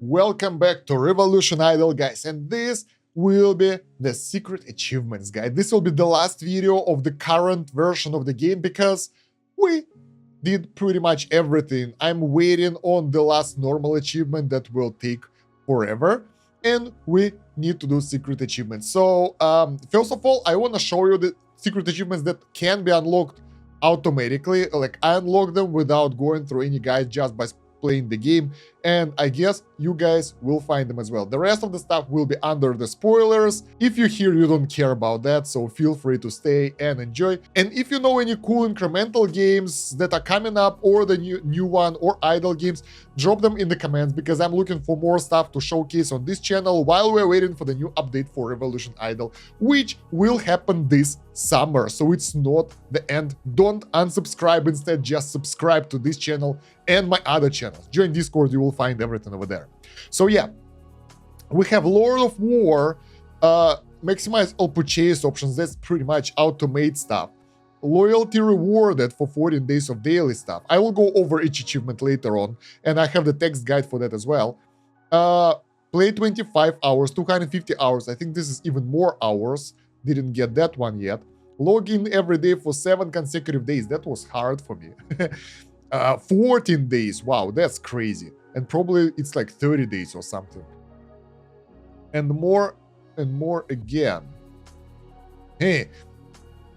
Welcome back to Revolution Idol, guys, and this will be the secret achievements guide. This will be the last video of the current version of the game because we did pretty much everything. I'm waiting on the last normal achievement that will take forever, and we need to do secret achievements. So first of all, I want to show you the secret achievements that can be unlocked automatically. Like, I unlock them without going through any guide, just by playing the game, and I guess you guys will find them as well. The rest of the stuff will be under the spoilers. If you're here, you don't care about that, so feel free to stay and enjoy. And if you know any cool incremental games that are coming up, or the new one, or idle games, drop them in the comments, because I'm looking for more stuff to showcase on this channel while we're waiting for the new update for Revolution Idol, which will happen this summer, so it's not the end. Don't unsubscribe, instead just subscribe to this channel and my other channels. Join Discord, you will find everything over there. So yeah, we have Lord of War, maximize all purchase options, that's pretty much automate stuff. Loyalty rewarded for 14 days of daily stuff. I will go over each achievement later on, and I have the text guide for that as well. Play 25 hours, 250 hours, I think this is even more hours. Didn't get that one yet. Log in every day for 7 consecutive days. That was hard for me. 14 days. Wow, that's crazy. And probably it's like 30 days or something. And more again. Hey.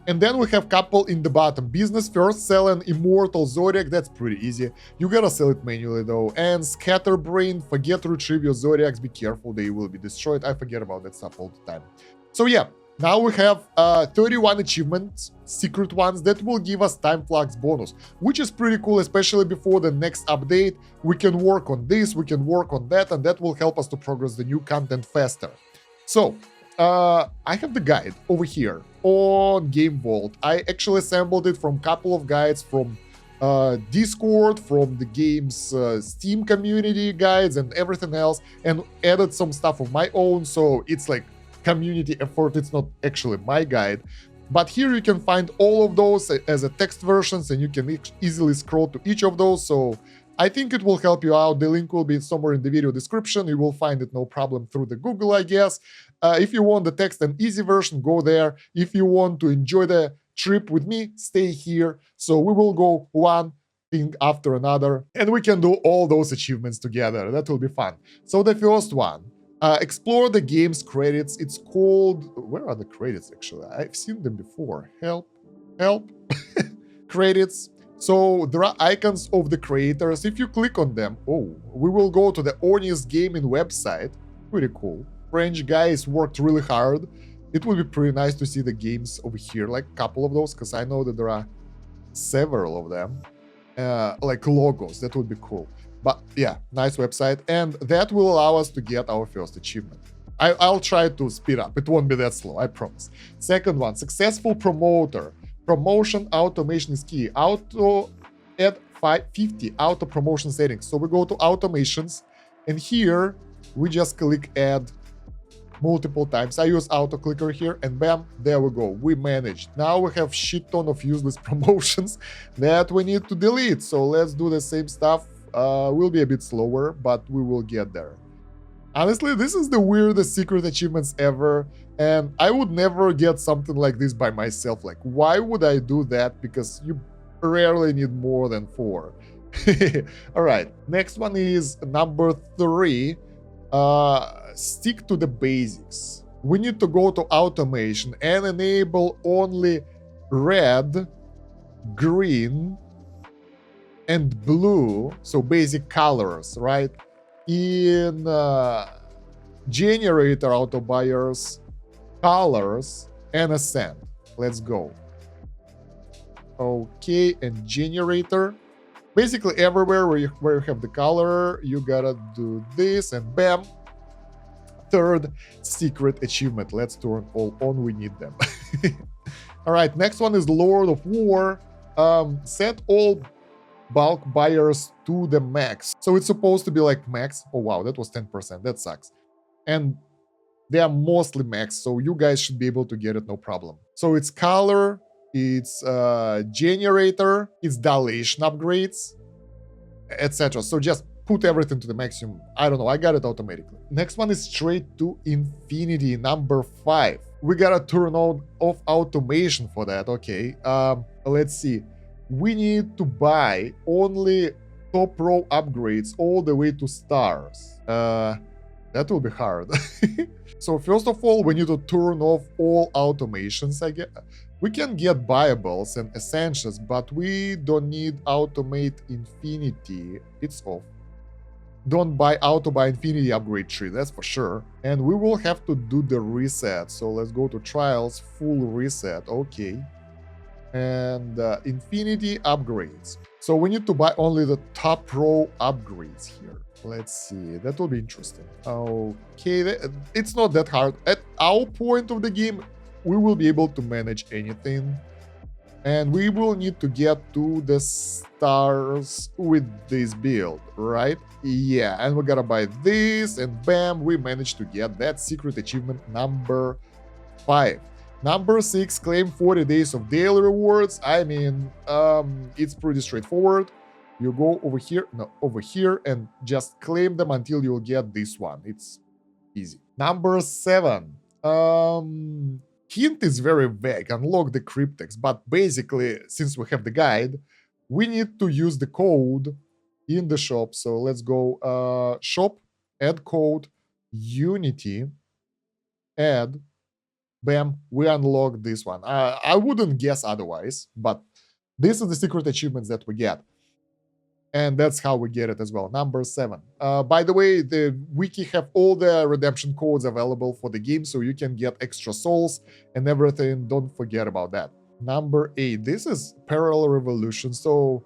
And then we have couple in the bottom. Business first, sell an immortal zodiac. That's pretty easy. You gotta sell it manually though. And Scatterbrained, forget to retrieve your zodiacs. Be careful, they will be destroyed. I forget about that stuff all the time. So yeah. Now we have 31 achievements, secret ones, that will give us time flux bonus, which is pretty cool, especially before the next update. We can work on this, we can work on that, and that will help us to progress the new content faster. So, I have the guide over here on Game Vault. I actually assembled it from a couple of guides from Discord, from the game's Steam community guides and everything else, and added some stuff of my own, so it's like community effort, it's not actually my guide. But here you can find all of those as a text versions, and you can easily scroll to each of those, so I think it will help you out. The link will be somewhere in the video description. You will find it no problem through the Google, I guess. If you want the text and easy version, go there. If you want to enjoy the trip with me, stay here. So we will go one thing after another, and we can do all those achievements together. That will be fun. So the first one, explore the game's credits. It's called, where are the credits actually? I've seen them before. Help credits. So there are icons of the creators. If you click on them, we will go to the Oni's gaming website. Pretty cool. French guys worked really hard. It would be pretty nice to see the games over here, like a couple of those, because I know that there are several of them, like logos. That would be cool. But yeah, nice website, and that will allow us to get our first achievement. I'll try to speed up. It won't be that slow, I promise. Second one, successful promoter. Promotion automation is key. Auto add 50 auto promotion settings. So we go to automations, and here we just click add multiple times. I use auto clicker here, and bam, there we go. We managed. Now we have shit ton of useless promotions that we need to delete. So let's do the same stuff. Will be a bit slower, but we will get there. Honestly, this is the weirdest secret achievements ever, and I would never get something like this by myself. Like, why would I do that? Because you rarely need more than 4. All right, next one is number 3. Stick to the basics. We need to go to automation and enable only red, green, and blue, so basic colors, right? In generator auto buyers, colors, and ascend. Let's go. Okay, and generator. Basically everywhere where you have the color, you gotta do this, and bam. Third secret achievement. Let's turn all on, we need them. All right, next one is Lord of War. Set all bulk buyers to the max. So it's supposed to be like max. Oh wow, that was 10%. That sucks. And they are mostly max, so you guys should be able to get it no problem. So it's color, it's generator, it's dilation upgrades, etc. So just put everything to the maximum. I don't know, I got it automatically. Next one is straight to infinity, number 5. We gotta turn on off automation for that. Okay, let's see. We need to buy only top row upgrades all the way to stars. That will be hard. So first of all, we need to turn off all automations. I guess we can get buyables and essentials, but we don't need automate infinity. It's off. Don't buy auto buy infinity upgrade tree, that's for sure. And we will have to do the reset. So let's go to trials, full reset. Okay. And infinity upgrades. So we need to buy only the top row upgrades here. Let's see, that will be interesting. Okay, it's not that hard. At our point of the game, we will be able to manage anything. And we will need to get to the stars with this build, right? Yeah, and we gotta buy this, and bam, we managed to get that secret achievement number 5. Number 6, claim 40 days of daily rewards. I mean, it's pretty straightforward. You go over here, and just claim them until you'll get this one. It's easy. Number 7. Hint is very vague, unlock the cryptex, but basically, since we have the guide, we need to use the code in the shop. So let's go shop, add code, Unity, add, bam, we unlock this one. I wouldn't guess otherwise, but this is the secret achievements that we get. And that's how we get it as well. Number 7. By the way, the wiki have all the redemption codes available for the game, so you can get extra souls and everything. Don't forget about that. Number 8. This is Parallel Revolution. So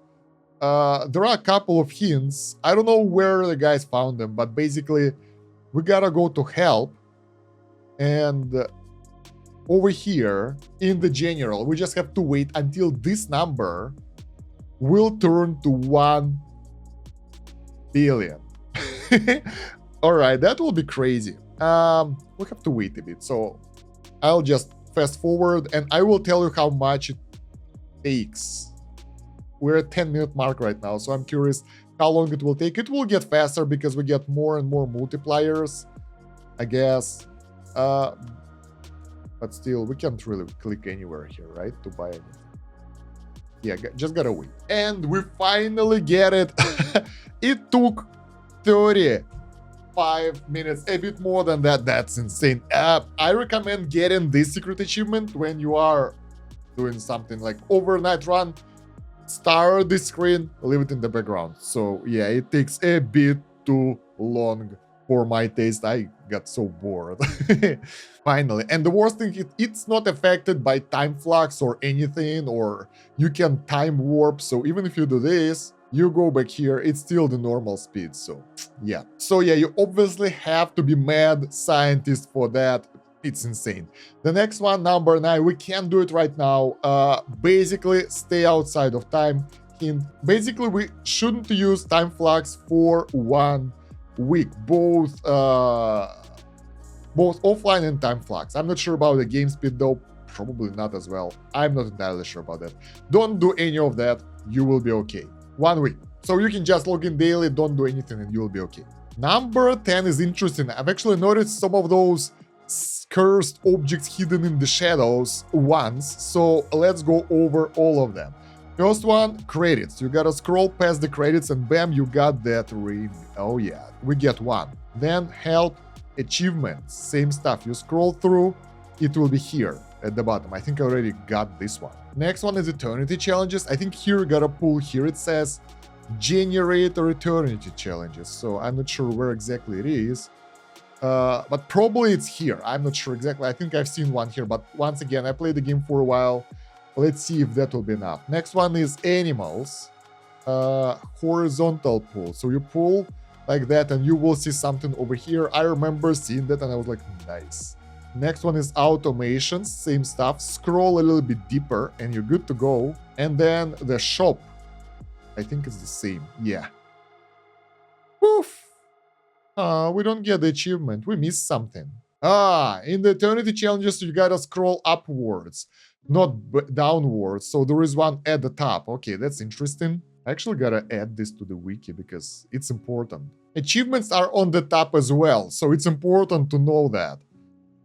there are a couple of hints. I don't know where the guys found them, but basically we gotta go to help. And over here in the general, we just have to wait until this number will turn to 1 billion. All right, that will be crazy. We'll have to wait a bit. So I'll just fast forward and I will tell you how much it takes. We're at 10-minute mark right now, so I'm curious how long it will take. It will get faster because we get more and more multipliers, I guess. But still, we can't really click anywhere here, right, to buy anything. Yeah, just gotta wait. And we finally get it. It took 35 minutes, a bit more than that. That's insane. I recommend getting this secret achievement when you are doing something like overnight run. Start the screen, leave it in the background. So yeah, it takes a bit too long for my taste. I got so bored. Finally. And the worst thing, it's not affected by time flux or anything, or you can time warp. So even if you do this, you go back here, it's still the normal speed. So yeah. So yeah, you obviously have to be mad scientist for that. It's insane. The next one, number 9, we can't do it right now. Basically, stay outside of time. Basically, we shouldn't use time flux for 1 week, both offline and time flux. I'm not sure about the game speed though, probably not as well. I'm not entirely sure about that. Don't do any of that, you will be okay. 1 week. So you can just log in daily, don't do anything, and you will be okay. Number 10 is interesting. I've actually noticed some of those cursed objects hidden in the shadows once, so let's go over all of them. First one, credits. You gotta scroll past the credits and bam, you got that ring. Oh yeah, we get 1. Then help, achievements, same stuff. You scroll through, it will be here at the bottom. I think I already got this one. Next one is eternity challenges. I think here you gotta pull, here it says generator eternity challenges. So I'm not sure where exactly it is. But probably it's here. I'm not sure exactly. I think I've seen one here, but once again, I played the game for a while. Let's see if that will be enough. Next one is animals. Horizontal pull. So you pull like that and you will see something over here. I remember seeing that and I was like, nice. Next one is automations. Same stuff. Scroll a little bit deeper and you're good to go. And then the shop. I think it's the same. Yeah. Woof. We don't get the achievement. We missed something. In the eternity challenges, you gotta scroll upwards, not downwards. So there is one at the top. Okay, that's interesting. I actually gotta add this to the wiki because it's important. Achievements are on the top as well, so it's important to know that.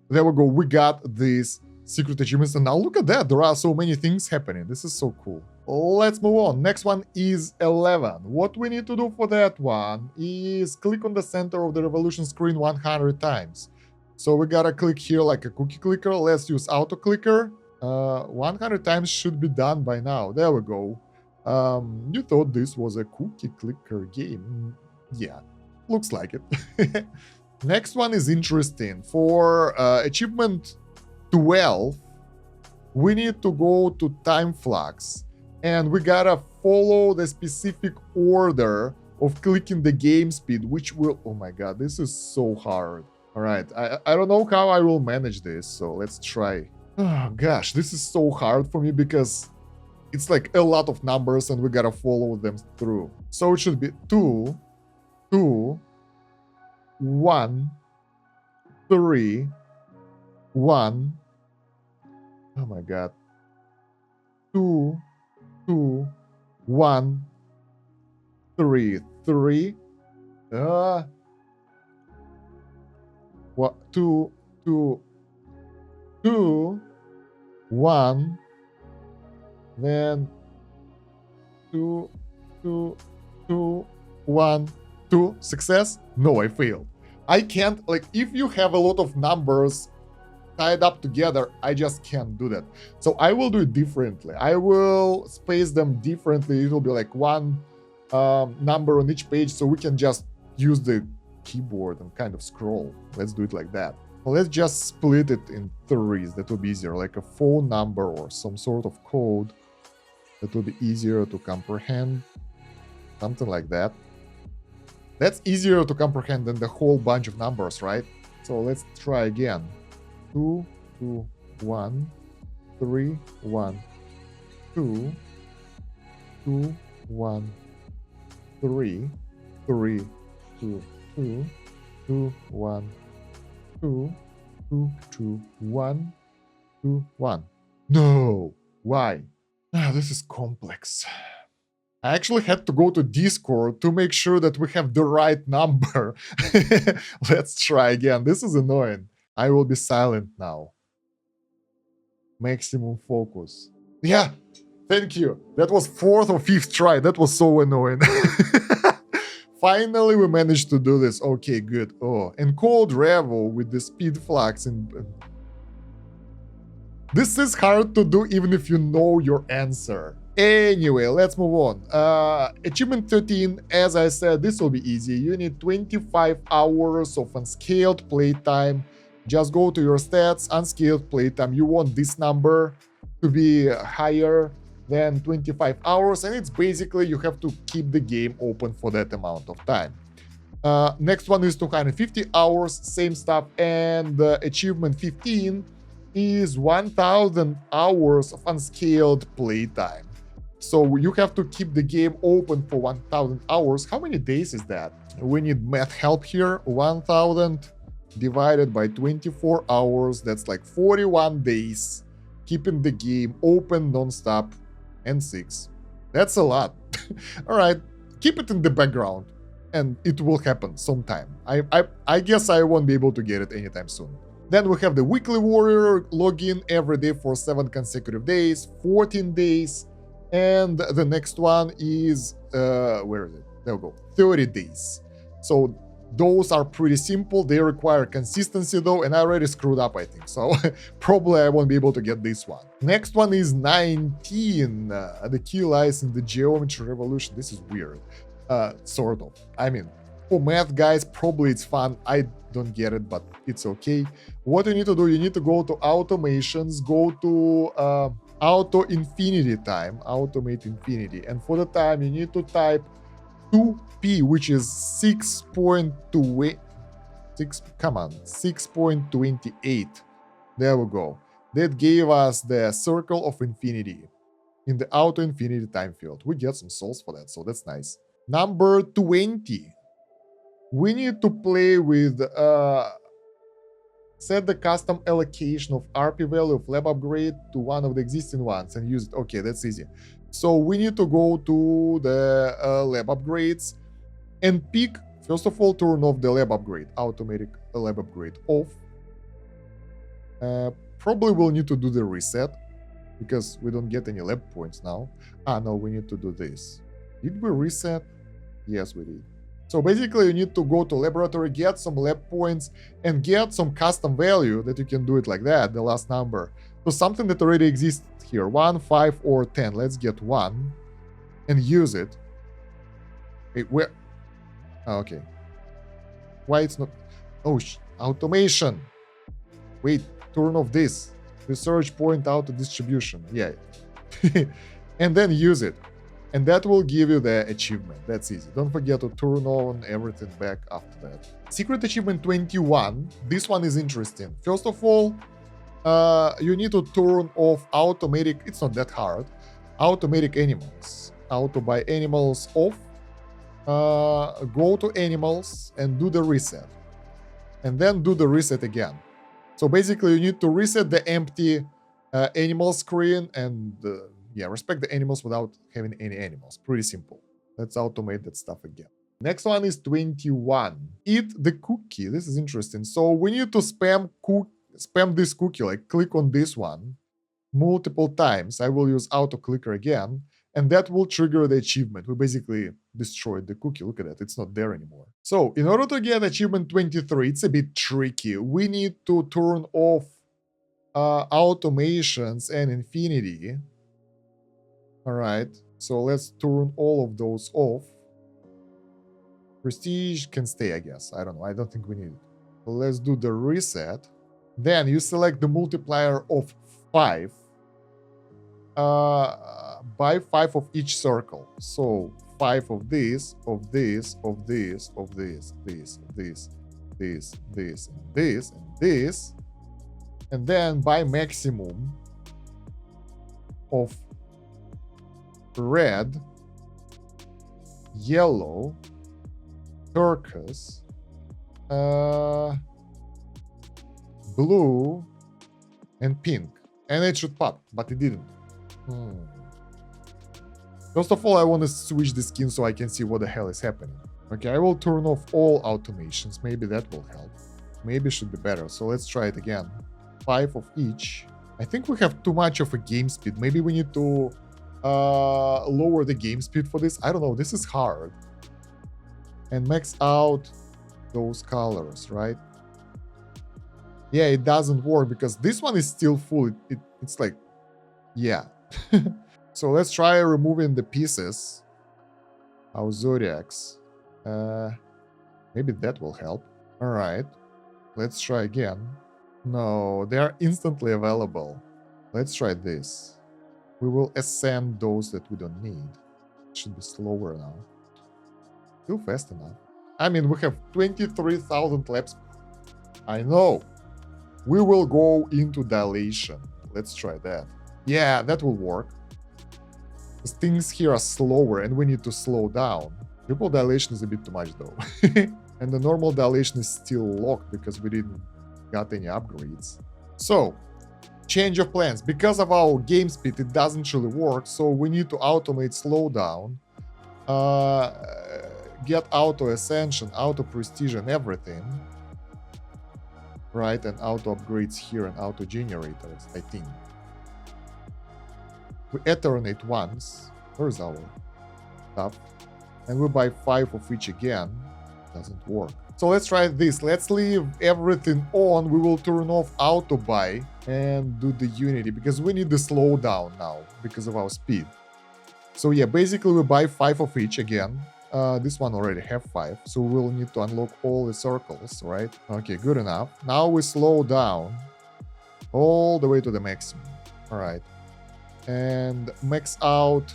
There we go, we got these secret achievements, and now look at that, there are so many things happening. This is so cool. Let's move on. Next one is 11. What we need to do for that one is click on the center of the revolution screen 100 times. So we gotta click here like a cookie clicker. Let's use auto clicker. 100 times should be done by now. There we go. You thought this was a cookie clicker game. Yeah, looks like it. Next one is interesting. For achievement 12, we need to go to time flux, and we gotta follow the specific order of clicking the game speed, which will... Oh my god, this is so hard. All right, I don't know how I will manage this, so let's try. Oh gosh, this is so hard for me because it's like a lot of numbers and we gotta follow them through. So it should be 2, 2, 1, 3, 1. Oh my god. 2, 2, 1, 3, 3. What? 2, 2, 2, 1. Then 2, 2, 2, 1, 2. Success? No, I failed. I can't, like, if you have a lot of numbers tied up together, I just can't do that. So I will do it differently. I will space them differently. It will be like one number on each page, so we can just use the keyboard and kind of scroll. Let's do it like that. Well, let's just split it in threes. That will be easier, like a phone number or some sort of code. That will be easier to comprehend. Something like that. That's easier to comprehend than the whole bunch of numbers, right? So let's try again. 2, 2, 1, 3, 1, 2, 2, 1, 3, 3, 2, 2, 2, 1, 2, 2, 2, 1, 2, 1. No! Why? Ah, this is complex. I actually had to go to Discord to make sure that we have the right number. Let's try again. This is annoying. I will be silent now. Maximum focus. Yeah, thank you. That was 4th or 5th try. That was so annoying. Finally, we managed to do this. Okay, good. Oh, and Cold Revo with the speed flux. This is hard to do even if you know your answer. Anyway, let's move on. Achievement 13, as I said, this will be easy. You need 25 hours of unscaled playtime. Just go to your stats, unscaled playtime. You want this number to be higher than 25 hours, and it's basically you have to keep the game open for that amount of time. Next one is 250 hours, same stuff, and achievement 15 is 1000 hours of unscaled playtime. So you have to keep the game open for 1000 hours. How many days is that? We need math help here. 1000 divided by 24 hours, that's like 41 days. Keeping the game open non-stop, and 6. That's a lot. All right, keep it in the background and it will happen sometime. I guess I won't be able to get it anytime soon. Then we have the weekly warrior login every day for 7 consecutive days, 14 days. And the next one is, where is it? There we go, 30 days. So those are pretty simple. They require consistency though, and I already screwed up, I think. So probably I won't be able to get this one. Next one is 19. The key lies in the geometry revolution. This is weird, sort of. I mean, for math guys, probably it's fun. I don't get it, but it's okay. What you need to do, you need to go to automations, go to auto infinity time, automate infinity, and for the time you need to type 2p, which is 6.2, 6.28. There we go. That gave us the circle of infinity in the auto infinity time field. We get some souls for that, so that's nice. Number 20. We need to play with set the custom allocation of RP value of lab upgrade to one of the existing ones and use it. Okay, that's easy. So we need to go to the lab upgrades and pick, first of all, turn off the lab upgrade, automatic lab upgrade off. Probably we'll need to do the reset because we don't get any lab points now. No, we need to do this. Did we reset? Yes, we did. So basically you need to go to laboratory, get some lab points, and get some custom value that you can do it like that, the last number. So something that already exists here, 1, 5, or 10. Let's get 1 and use it. Wait, where? Oh, okay. Why it's not? Oh, automation. Wait, turn off this. Research point auto distribution. Yeah. And then use it. And that will give you the achievement. That's easy. Don't forget to turn on everything back after that. Secret achievement 21. This one is interesting. First of all, you need to turn off automatic. It's not that hard. Automatic animals. Auto by animals off. Go to animals and do the reset. And then do the reset again. So basically you need to reset the empty animal screen and respect the animals without having any animals. Pretty simple. Let's automate that stuff again. Next one is 21. Eat the cookie. This is interesting. So we need to spam this cookie, like click on this one multiple times. I will use auto clicker again, and that will trigger the achievement. We basically destroyed the cookie. Look at that. It's not there anymore. So in order to get achievement 23, it's a bit tricky. We need to turn off automations and infinity. All right, so let's turn all of those off. Prestige can stay, I guess. I don't know. I don't think we need it. Let's do the reset. Then you select the multiplier of 5 by 5 of each circle. So 5 of this, of this, of this, of this, this, this, this, this, and this, and this. And then by maximum of red, yellow, turquoise, blue, and pink. And it should pop, but it didn't. First of all, I want to switch the skin so I can see what the hell is happening. Okay, I will turn off all automations. Maybe that will help. Maybe it should be better. So let's try it again. 5 of each. I think we have too much of a game speed. Maybe we need to lower the game speed for this. I don't know. This is hard. And max out those colors, right? Yeah, it doesn't work because this one is still full. It's like, yeah. So let's try removing the pieces. Our zodiacs. Maybe that will help. All right. Let's try again. No, they are instantly available. Let's try this. We will ascend those that we don't need. It should be slower now. Still fast enough. I mean, we have 23,000 laps. I know. We will go into dilation. Let's try that. Yeah, that will work. Because things here are slower and we need to slow down. Triple dilation is a bit too much though. And the normal dilation is still locked because we didn't got any upgrades. So, change of plans. Because of our game speed, it doesn't really work. So we need to automate slowdown. Get auto ascension, auto prestige and everything. Right, and auto upgrades here and auto generators, I think. We alternate once. Where's our stuff? And we buy 5 of each again. Doesn't work. So let's try this. Let's leave everything on. We will turn off auto buy and do the unity because we need the slowdown now because of our speed. So yeah, basically we buy 5 of each again. This one already have 5, so we'll need to unlock all the circles, right? Okay, good enough. Now we slow down all the way to the maximum. All right. And max out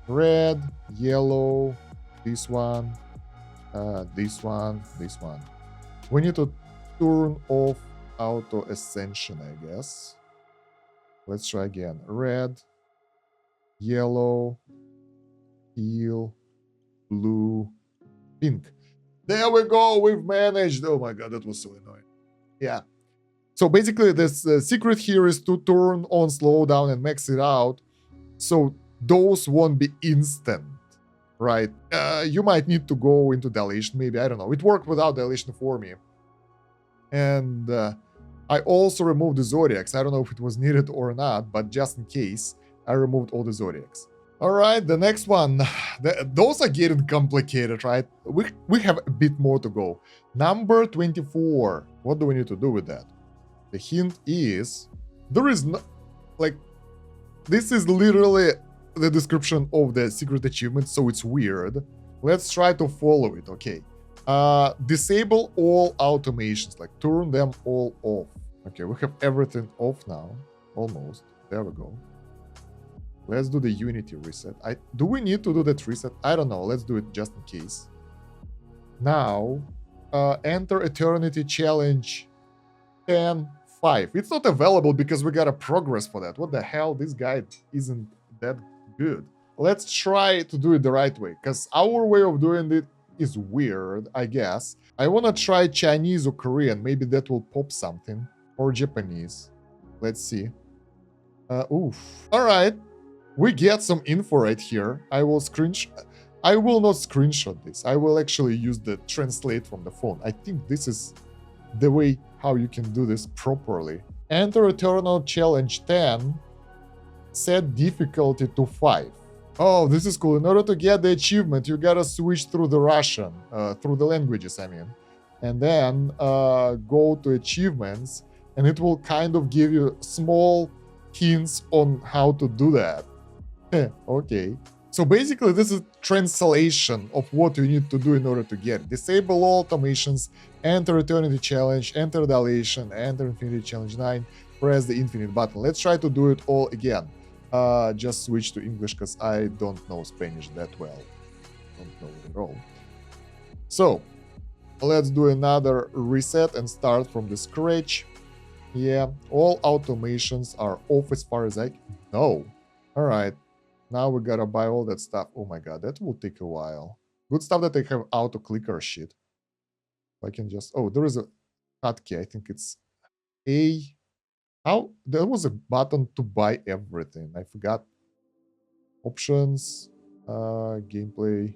red, yellow, this one, this one, this one. We need to turn off auto ascension, I guess. Let's try again. Red, yellow, teal, blue, pink. There we go. We've managed. Oh my god, that was so annoying. Yeah. So basically, this secret here is to turn on slowdown and max it out. So those won't be instant, right? You might need to go into dilation, maybe, I don't know. It worked without dilation for me. And I also removed the zodiacs. I don't know if it was needed or not, but just in case, I removed all the zodiacs. All right, the next one. Those are getting complicated, right? We have a bit more to go. Number 24. What do we need to do with that? The hint is, there is no, like, this is literally the description of the secret achievement, so it's weird. Let's try to follow it, okay. Disable all automations, like turn them all off. Okay, we have everything off now, almost. There we go. Let's do the Unity reset. Do we need to do that reset? I don't know. Let's do it just in case. Now, enter Eternity Challenge 10.5. It's not available because we got a progress for that. What the hell? This guide isn't that good. Let's try to do it the right way, because our way of doing it is weird, I guess. I want to try Chinese or Korean. Maybe that will pop something. Or Japanese. Let's see. Oof. All right. We get some info right here. I will not screenshot this. I will actually use the translate from the phone. I think this is the way how you can do this properly. Enter Eternal Challenge 10. Set difficulty to 5. Oh, this is cool. In order to get the achievement, you gotta switch through the Russian, through the languages, I mean. And then go to achievements, and it will kind of give you small hints on how to do that. Okay. So basically, this is translation of what you need to do in order to get it. Disable all automations, enter Eternity Challenge, enter Dilation, enter Infinity Challenge 9, press the Infinite button. Let's try to do it all again. Just switch to English because I don't know Spanish that well. Don't know it at all. So, let's do another reset and start from the scratch. Yeah, all automations are off as far as I know. Alright, now we gotta buy all that stuff. Oh my god, that will take a while. Good stuff that they have auto-clicker shit. I can just... Oh, there is a hotkey. I think it's A... How? There was a button to buy everything. I forgot. Options, gameplay,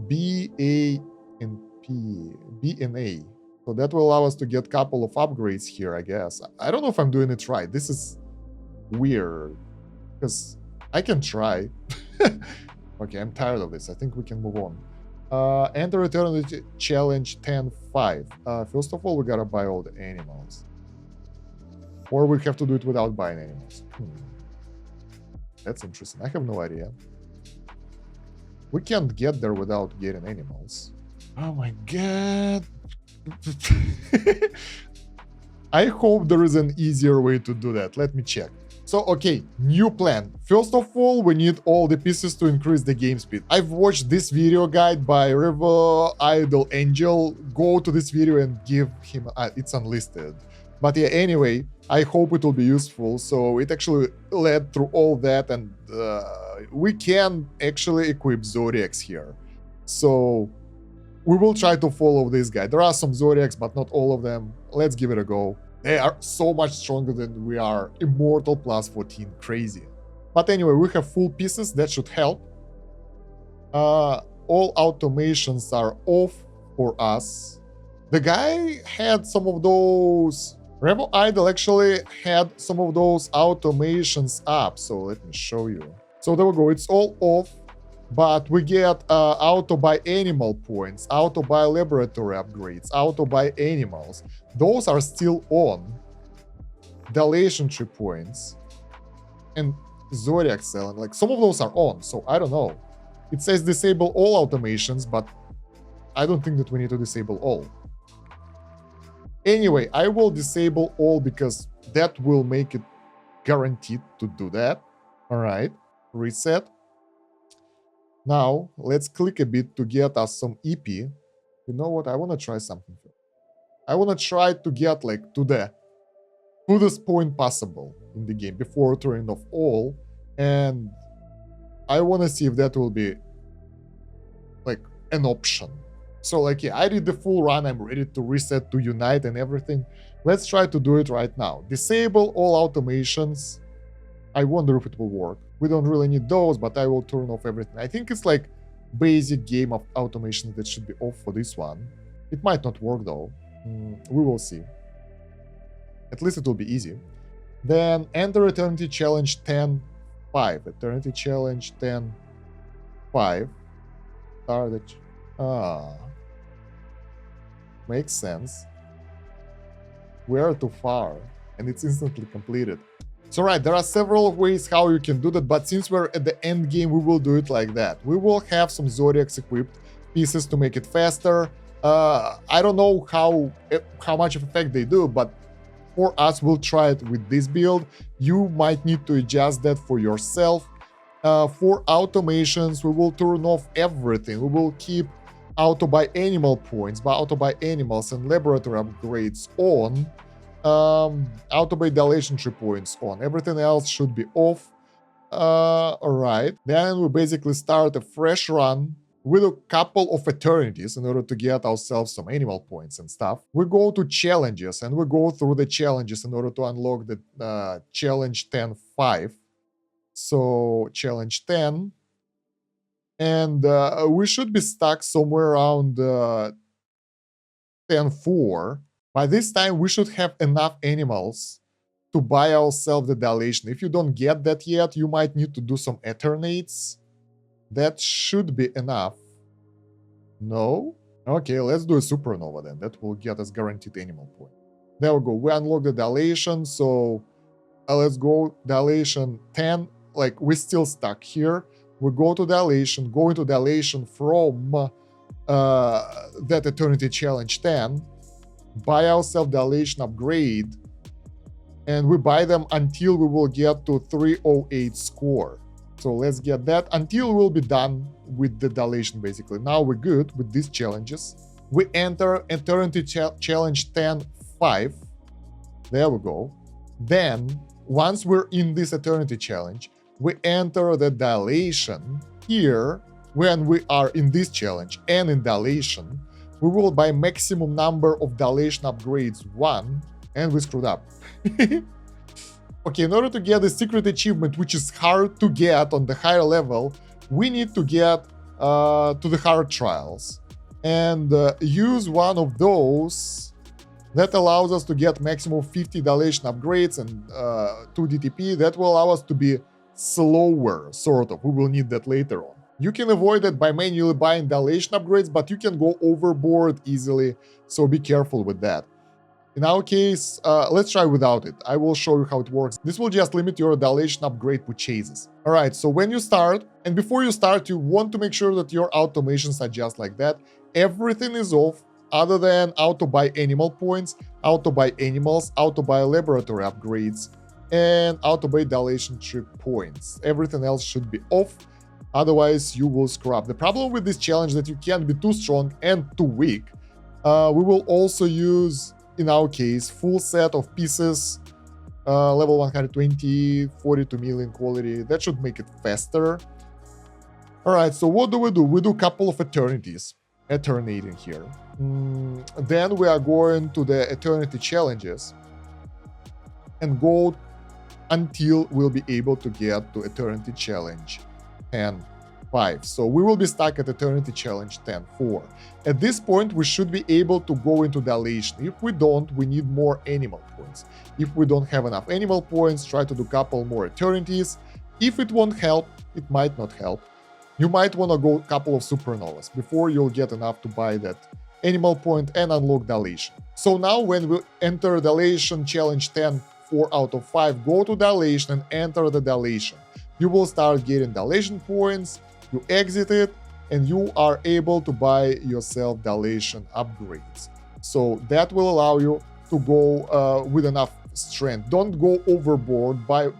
B, A, and P. B and A. So that will allow us to get a couple of upgrades here, I guess. I don't know if I'm doing it right. This is weird. Because I can try. Okay, I'm tired of this. I think we can move on. Enter Eternity Challenge 10.5. First of all, we gotta buy all the animals. Or we have to do it without buying animals. That's interesting. I have no idea. We can't get there without getting animals. Oh my god. I hope there is an easier way to do that. Let me check. So, okay, new plan. First of all, we need all the pieces to increase the game speed. I've watched this video guide by River Idol Angel. Go to this video and give him... it's unlisted. But yeah, anyway, I hope it will be useful. So it actually led through all that, and we can actually equip Zodiacs here. So we will try to follow this guy. There are some Zodiacs, but not all of them. Let's give it a go. They are so much stronger than we are. Immortal plus 14, crazy. But anyway, we have full pieces. That should help. All automations are off for us. The guy had some of those... Rebel Idol actually had some of those automations up, so let me show you. So there we go, it's all off, but we get auto buy animal points, auto buy laboratory upgrades, auto buy animals. Those are still on. Dilation tree points and Zodiac Cell, like some of those are on, so I don't know. It says disable all automations, but I don't think that we need to disable all. Anyway, I will disable all because that will make it guaranteed to do that. All right, reset. Now, let's click a bit to get us some EP. You know what? I want to try something. I want to try to get like to the furthest point possible in the game before turning off all. And I want to see if that will be like an option. So like, yeah, I did the full run. I'm ready to reset, to unite and everything. Let's try to do it right now. Disable all automations. I wonder if it will work. We don't really need those, but I will turn off everything. I think it's like basic game of automation that should be off for this one. It might not work though. We will see. At least it will be easy. Then enter Eternity Challenge 10-5. Eternity Challenge 10-5. Start it. Makes sense. We are too far, and it's instantly completed. So right, there are several ways how you can do that, but since we're at the end game, we will do it like that. We will have some Zodiacs equipped pieces to make it faster. I don't know how much of effect they do, but for us, we'll try it with this build. You might need to adjust that for yourself. For automations, we will turn off everything. We will keep auto by animal points, by auto by animals and laboratory upgrades on. Auto by dilation tree points on. Everything else should be off. Alright. Then we basically start a fresh run with a couple of eternities in order to get ourselves some animal points and stuff. We go to challenges and we go through the challenges in order to unlock the challenge 10-5. So challenge 10. And we should be stuck somewhere around 10-4. By this time, we should have enough animals to buy ourselves the dilation. If you don't get that yet, you might need to do some eternates. That should be enough. No? Okay, let's do a supernova then. That will get us guaranteed animal point. There we go. We unlock the dilation, so let's go dilation 10. Like, we're still stuck here. We go to dilation, go into dilation from that Eternity Challenge 10, buy ourselves dilation upgrade, and we buy them until we will get to 308 score. So let's get that until we'll be done with the dilation, basically. Now we're good with these challenges. We enter Eternity Challenge 10-5. There we go. Then, once we're in this Eternity Challenge, we enter the dilation. Here, when we are in this challenge and in dilation, we will buy maximum number of dilation upgrades 1, and we screwed up. Okay, in order to get the secret achievement, which is hard to get on the higher level, we need to get to the hard trials and use one of those that allows us to get maximum 50 dilation upgrades and 2 DTP. That will allow us to be slower, sort of. We will need that later on. You can avoid it by manually buying dilation upgrades, but you can go overboard easily, so be careful with that. In our case, let's try without it. I will show you how it works. This will just limit your dilation upgrade purchases. Alright, so when you start, and before you start, you want to make sure that your automations are just like that. Everything is off, other than auto buy animal points, auto buy animals, auto buy laboratory upgrades, and auto buy dilation tree points. Everything else should be off, otherwise you will screw up. The problem with this challenge is that you can't be too strong and too weak. We will also use, in our case, full set of pieces, level 120, 42 million quality. That should make it faster. Alright, so what do? We do a couple of eternities. Eternating here. Then we are going to the eternity challenges and go until we'll be able to get to Eternity Challenge 10-5. So we will be stuck at Eternity Challenge 10-4. At this point, we should be able to go into dilation. If we don't, we need more animal points. If we don't have enough animal points, try to do a couple more eternities. If it won't help, it might not help. You might want to go a couple of supernovas before you'll get enough to buy that animal point and unlock dilation. So now when we enter dilation challenge 10, 4 out of 5, go to dilation and enter the dilation. You will start getting dilation points, you exit it, and you are able to buy yourself dilation upgrades. So that will allow you to go with enough strength. Don't go overboard by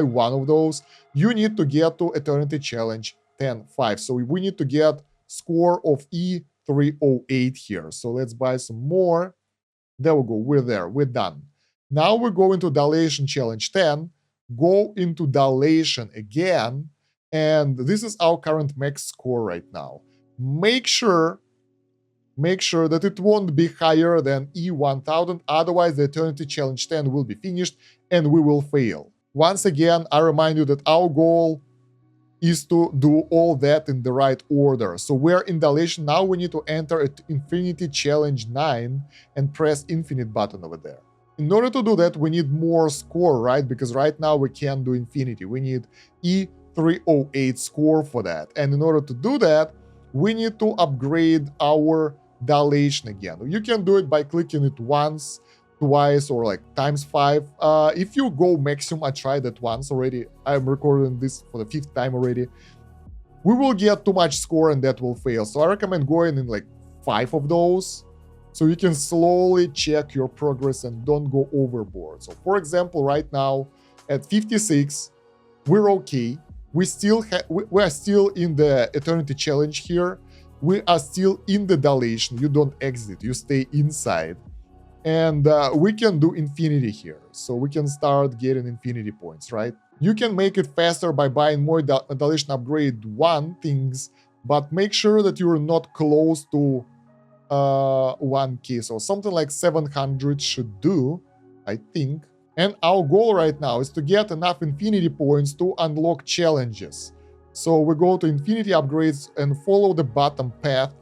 one of those. You need to get to Eternity Challenge 10-5. So we need to get score of E308 here. So let's buy some more. There we go. We're there. We're done. Now we go into Dilation Challenge 10, go into Dilation again, and this is our current max score right now. Make sure that it won't be higher than E1000, otherwise the Eternity Challenge 10 will be finished and we will fail. once again, I remind you that our goal is to do all that in the right order. So we're in dilation. Now we need to enter at Infinity Challenge 9 and press Infinite button over there. In order to do that, we need more score, right? Because right now we can't do Infinity. We need E308 score for that. And in order to do that, we need to upgrade our dilation again. You can do it by clicking it once, twice, or like ×5. If you go maximum, I tried that once already. I'm recording this for the 5th time already. We will get too much score and that will fail. So I recommend going in like 5 of those, so you can slowly check your progress and don't go overboard. So for example, right now at 56, we're okay. We are still in the Eternity Challenge here. We are still in the dilation. You don't exit, you stay inside. And we can do Infinity here. So we can start getting Infinity points, right? You can make it faster by buying more dilation upgrade 1 things, but make sure that you're not close to 1k. So something like 700 should do, I think. And our goal right now is to get enough Infinity points to unlock challenges. So we go to Infinity upgrades and follow the bottom path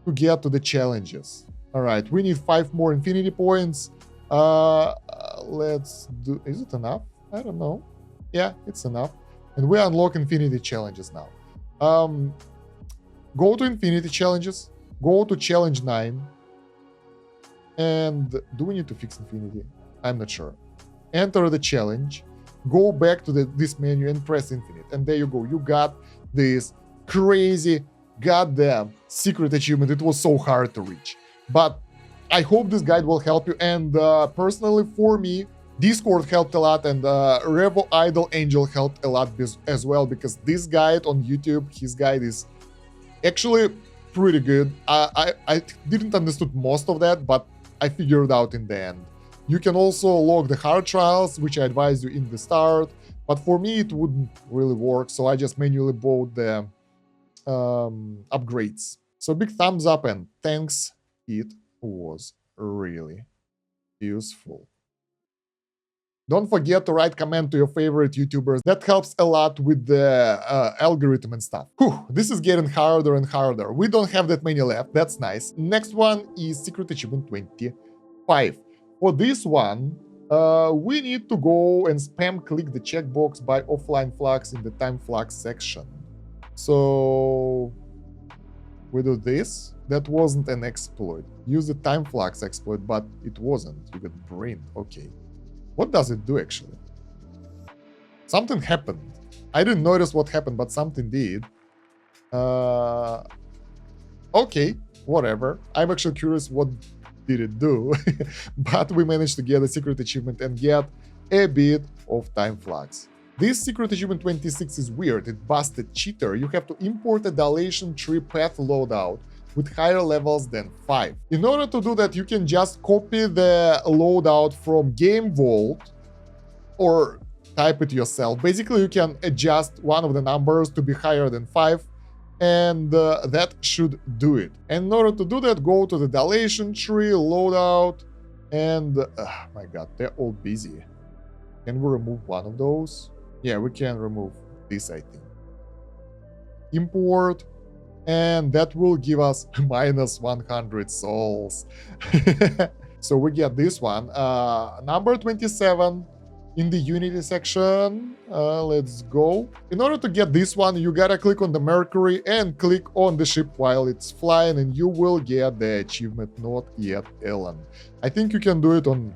to get to the challenges. All right, we need 5 more Infinity points. Let's do... Is it enough? I don't know. Yeah, it's enough. And we unlock Infinity challenges now. Go to Infinity challenges. Go to Challenge 9. And do we need to fix Infinity? I'm not sure. Enter the challenge. Go back to this menu and press Infinite. And there you go. You got this crazy goddamn secret achievement. It was so hard to reach. But I hope this guide will help you. And personally, for me, Discord helped a lot, and Revo Idol Angel helped a lot as well, because this guide on YouTube, his guide is actually pretty good. I didn't understood most of that, but I figured out in the end. You can also log the hard trials, which I advise you in the start, but for me it wouldn't really work, so I just manually bought the upgrades. So big thumbs up and thanks. It was really useful. Don't forget to write comment to your favorite YouTubers. That helps a lot with the algorithm and stuff. Whew, this is getting harder and harder. We don't have that many left. That's nice. Next one is Secret Achievement 25. For this one, we need to go and spam click the checkbox by offline flux in the time flux section. So we do this. That wasn't an exploit. Use the time flux exploit, but it wasn't. You got brain. Okay. What does it do actually? Something happened. I didn't notice what happened, but something did. Okay, whatever. I'm actually curious what did it do. But we managed to get a secret achievement and get a bit of time flux. This secret achievement 26 is weird. It busted cheater. You have to import a dilation tree path loadout with higher levels than 5. In order to do that, you can just copy the loadout from Game Vault or type it yourself. Basically, you can adjust one of the numbers to be higher than 5, and that should do it. And in order to do that, go to the dilation tree, loadout, and my god, they're all busy. Can we remove one of those? Yeah, we can remove this, I think. Import. And that will give us minus 100 souls. So we get this one. Number 27 in the Unity section. Let's go. In order to get this one, you gotta click on the Mercury and click on the ship while it's flying, and you will get the achievement Not Yet Elon. I think you can do it on...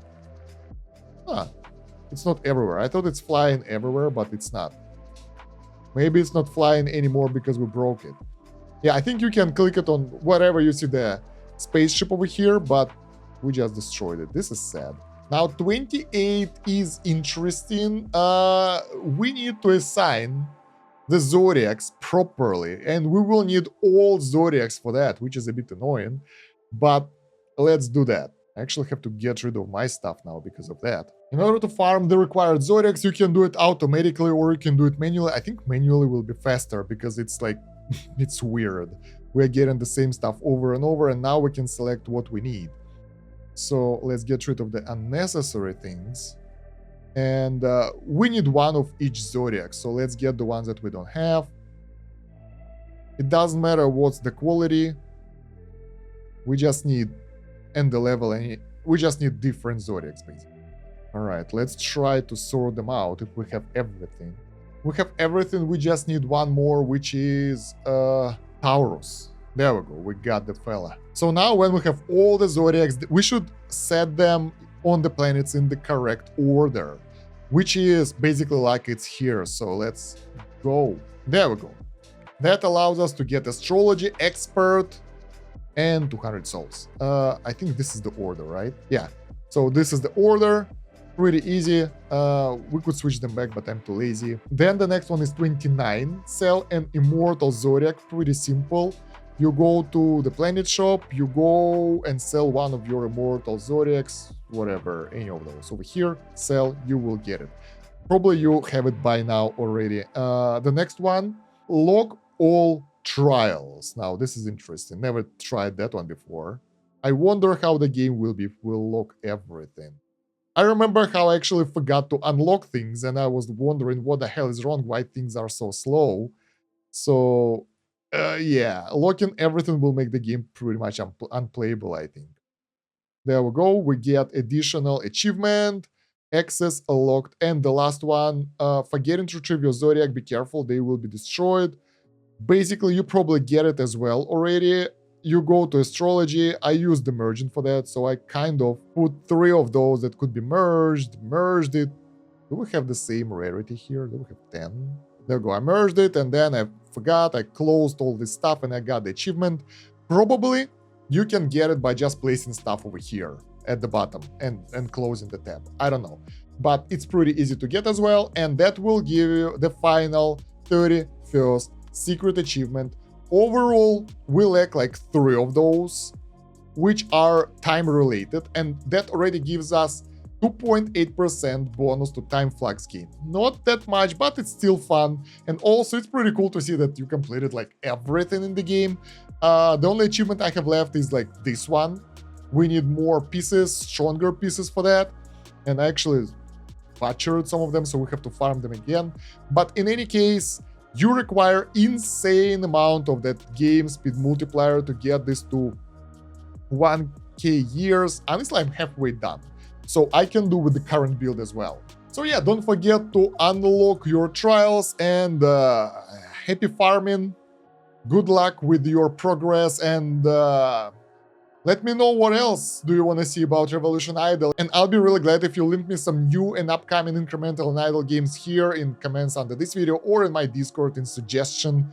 it's not everywhere. I thought it's flying everywhere, but it's not. Maybe it's not flying anymore because we broke it. Yeah, I think you can click it on whatever you see the spaceship over here, but we just destroyed it. This is sad. Now, 28 is interesting. We need to assign the zodiacs properly, and we will need all zodiacs for that, which is a bit annoying, but let's do that. I actually have to get rid of my stuff now because of that. In order to farm the required zodiacs, you can do it automatically or you can do it manually. I think manually will be faster because it's like it's weird. We're getting the same stuff over and over, and now we can select what we need. So let's get rid of the unnecessary things. And we need one of each zodiac, so let's get the ones that we don't have. It doesn't matter what's the quality, we just need, and the level, and we just need different zodiacs basically. All right, let's try to sort them out if we have everything. We have everything, we just need one more, which is Taurus. There we go, we got the fella. So now when we have all the zodiacs, we should set them on the planets in the correct order, which is basically like it's here. So let's go. There we go. That allows us to get Astrology, Expert, and 200 souls. I think this is the order, right? Yeah. So this is the order. Pretty easy. We could switch them back, but I'm too lazy. Then the next one is 29. Sell an Immortal Zodiac. Pretty simple. You go to the planet shop, you go and sell one of your Immortal Zodiacs, whatever, any of those. Over here, sell, you will get it. Probably you have it by now already. The next one, log all trials. Now, this is interesting. Never tried that one before. I wonder how the game will log everything. I remember how I actually forgot to unlock things, and I was wondering what the hell is wrong, why things are so slow. So, yeah, locking everything will make the game pretty much unplayable, I think. There we go, we get additional achievement, access unlocked, and the last one, forgetting to retrieve your zodiac, be careful, they will be destroyed. Basically, you probably get it as well already. You go to Astrology, I used the merging for that, so I kind of put 3 of those that could be merged it. Do we have the same rarity here? Do we have 10? There we go, I merged it, and then I forgot, I closed all this stuff, and I got the achievement. Probably, you can get it by just placing stuff over here at the bottom and closing the tab. I don't know. But it's pretty easy to get as well, and that will give you the final 31st secret achievement. Overall, we lack like 3 of those, which are time related, and that already gives us 2.8% bonus to time flux gain. Not that much, but it's still fun, and also it's pretty cool to see that you completed like everything in the game. The only achievement I have left is like this one. We need more pieces, stronger pieces for that, and I actually butchered some of them, so we have to farm them again. But in any case, you require insane amount of that game speed multiplier to get this to 1k years. Honestly, I'm halfway done, so I can do with the current build as well. So yeah, don't forget to unlock your trials, and happy farming. Good luck with your progress, and let me know what else do you want to see about Revolution Idol, and I'll be really glad if you link me some new and upcoming Incremental and Idol games here in comments under this video or in my Discord in suggestion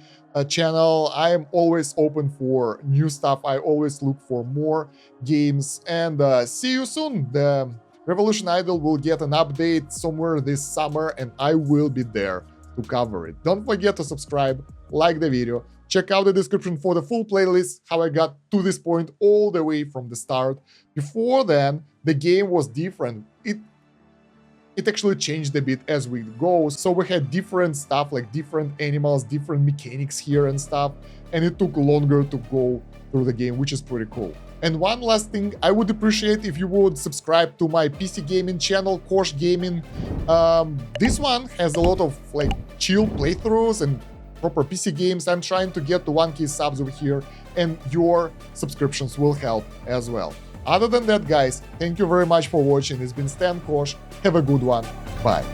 channel. I am always open for new stuff. I always look for more games, and see you soon. The Revolution Idol will get an update somewhere this summer, and I will be there to cover it. Don't forget to subscribe, like the video. Check out the description for the full playlist, how I got to this point all the way from the start. Before then, the game was different. It actually changed a bit as we go. So we had different stuff, like different animals, different mechanics here and stuff. And it took longer to go through the game, which is pretty cool. And one last thing, I would appreciate if you would subscribe to my PC gaming channel, Kosh Gaming. This one has a lot of like chill playthroughs and proper PC games. I'm trying to get to 1k subs over here, and your subscriptions will help as well. Other than that, guys, thank you very much for watching. It's been Stan Kosh. Have a good one. Bye.